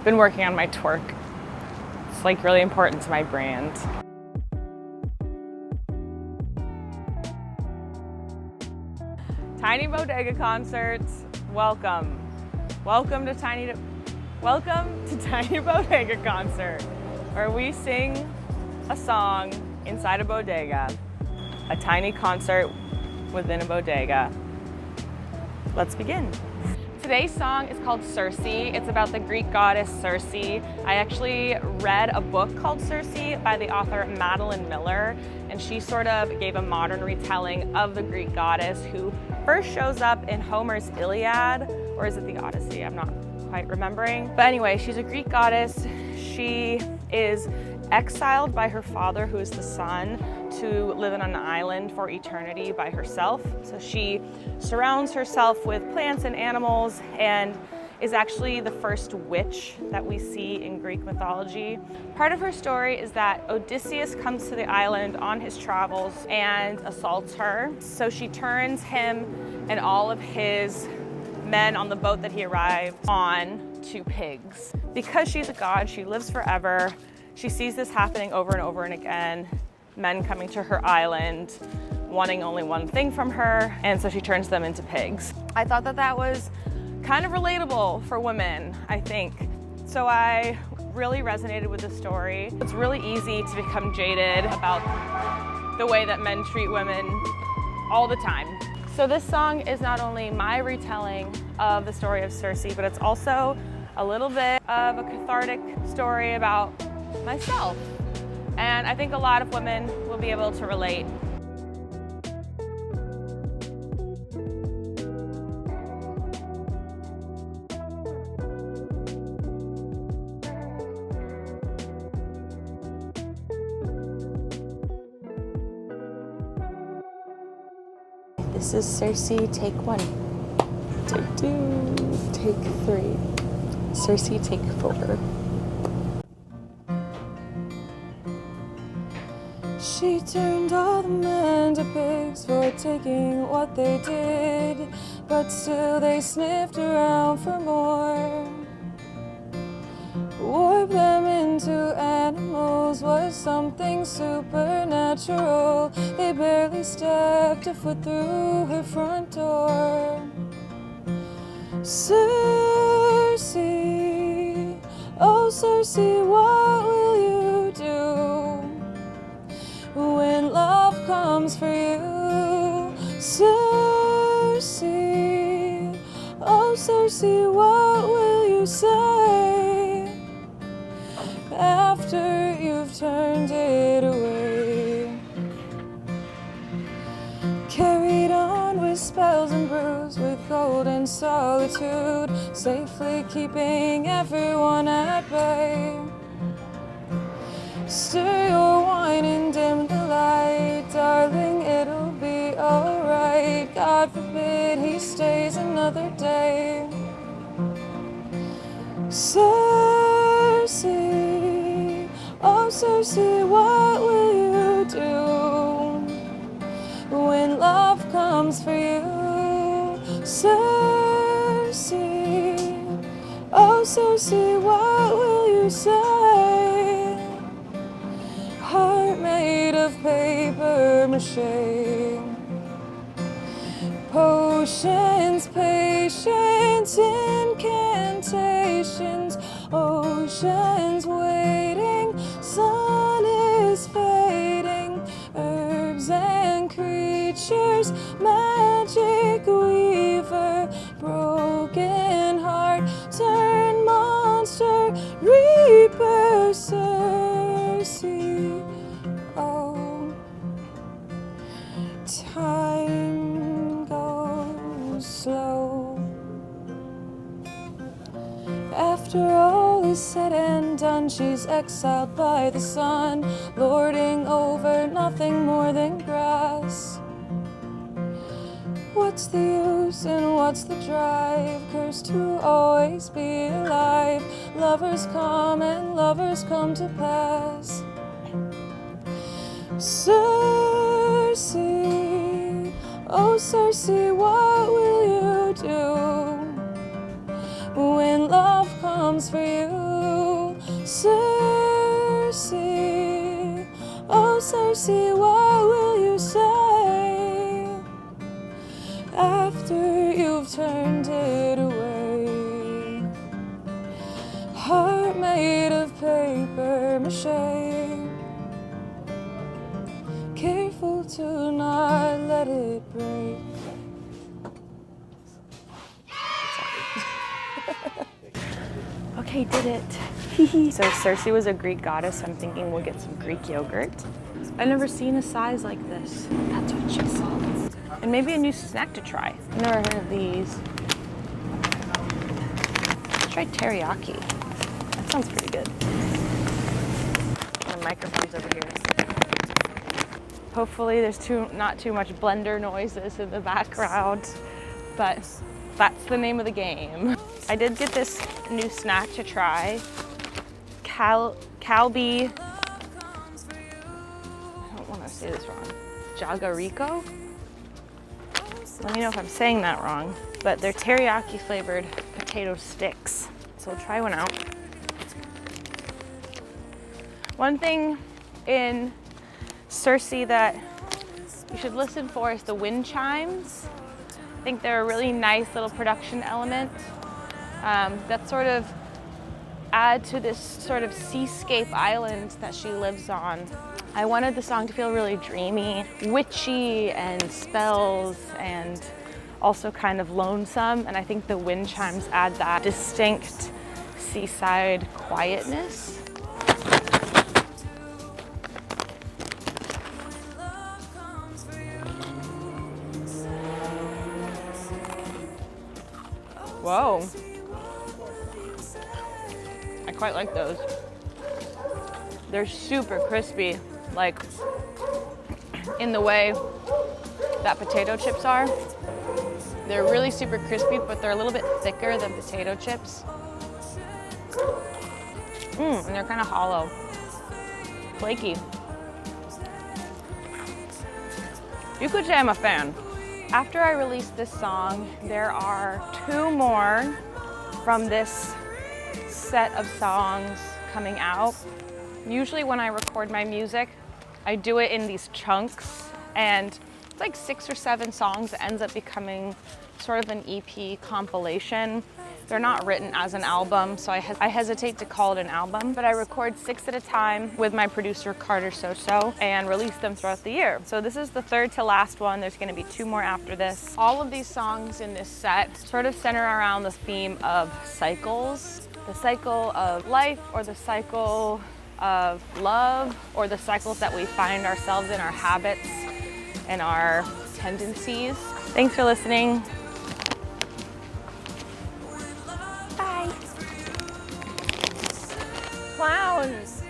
been working on my twerk. It's like really important to my brand. Tiny Bodega concerts, welcome. Welcome to Tiny Bodega concert, where we sing a song inside a bodega, a tiny concert within a bodega. Let's begin. Today's song is called Circe. It's about the Greek goddess Circe. I actually read a book called Circe by the author Madeline Miller, and she sort of gave a modern retelling of the Greek goddess who first shows up in Homer's Iliad, or is it the Odyssey? I'm not quite remembering. But anyway, she's a Greek goddess. She is exiled by her father, who is the sun, to live on an island for eternity by herself. So she surrounds herself with plants and animals and is actually the first witch that we see in Greek mythology. Part of her story is that Odysseus comes to the island on his travels and assaults her. So she turns him and all of his men on the boat that he arrived on to pigs. Because she's a god, she lives forever. She sees this happening over and over and again, men coming to her island, wanting only one thing from her, and so she turns them into pigs. I thought that that was kind of relatable for women, I think. So I really resonated with the story. It's really easy to become jaded about the way that men treat women all the time. So this song is not only my retelling of the story of Circe, but it's also a little bit of a cathartic story about myself. And I think a lot of women will be able to relate. This is Circe, take 1. Take 2, take 3. Circe, take 4. She turned all the men to pigs for taking what they did, but still they sniffed around for more. Warp them into animals was something supernatural. They barely stepped a foot through her front door. Circe, oh Circe, what will you do when love comes for you? Circe, oh Circe, what will you say after you've turned it away? Carried on with spells and brews, with gold and solitude, safely keeping everyone at bay. Stir your wine and dim the light, darling, it'll be alright. God forbid he stays another day. Circe, oh Circe, what will you do when love comes for you? Circe, oh Circe, what will you say? Heart made of paper mache, potions, patience, incantations, oceans waiting, sun is fading, herbs and creatures, magic weaver, broken heart, turn monster, reaper, Circe. Oh, time goes slow. After all is said and done, she's exiled by the sun, lording over nothing more than grass. What's the use and what's the drive? Cursed to always be alive. Lovers come and lovers come to pass. Circe, oh Circe, what will you do when love comes for you? Circe, what will you say after you've turned it away? Heart made of paper mache, careful to not let it break. Okay, did it. So Circe was a Greek goddess. I'm thinking we'll get some Greek yogurt. I've never seen a size like this. That's what she said. And maybe a new snack to try. I've never heard of these. Let's try teriyaki. That sounds pretty good. The microphone's over here. Hopefully there's not too much blender noises in the background, but that's the name of the game. I did get this new snack to try. Calbee, I don't want to say this wrong, Jagarico? Let me know if I'm saying that wrong, but they're teriyaki flavored potato sticks. So we'll try one out. One thing in Circe that you should listen for is the wind chimes. I think they're a really nice little production element that sort of add to this sort of seascape island that she lives on. I wanted the song to feel really dreamy, witchy, and spells, and also kind of lonesome. And I think the wind chimes add that distinct seaside quietness. Whoa. I quite like those. They're super crispy, like in the way that potato chips are. They're really super crispy, but they're a little bit thicker than potato chips. And they're kind of hollow, flaky. You could say I'm a fan. After I released this song, there are 2 more from this set of songs coming out. Usually when I record my music, I do it in these chunks, and it's like 6 or 7 songs that ends up becoming sort of an EP compilation. They're not written as an album, so I hesitate to call it an album, but I record 6 at a time with my producer Carter Soso and release them throughout the year. So this is the 3rd to last one. There's gonna be 2 more after this. All of these songs in this set sort of center around the theme of cycles. The cycle of life, or the cycle of love, or the cycles that we find ourselves in, our habits and our tendencies. Thanks for listening. Bye. Clowns.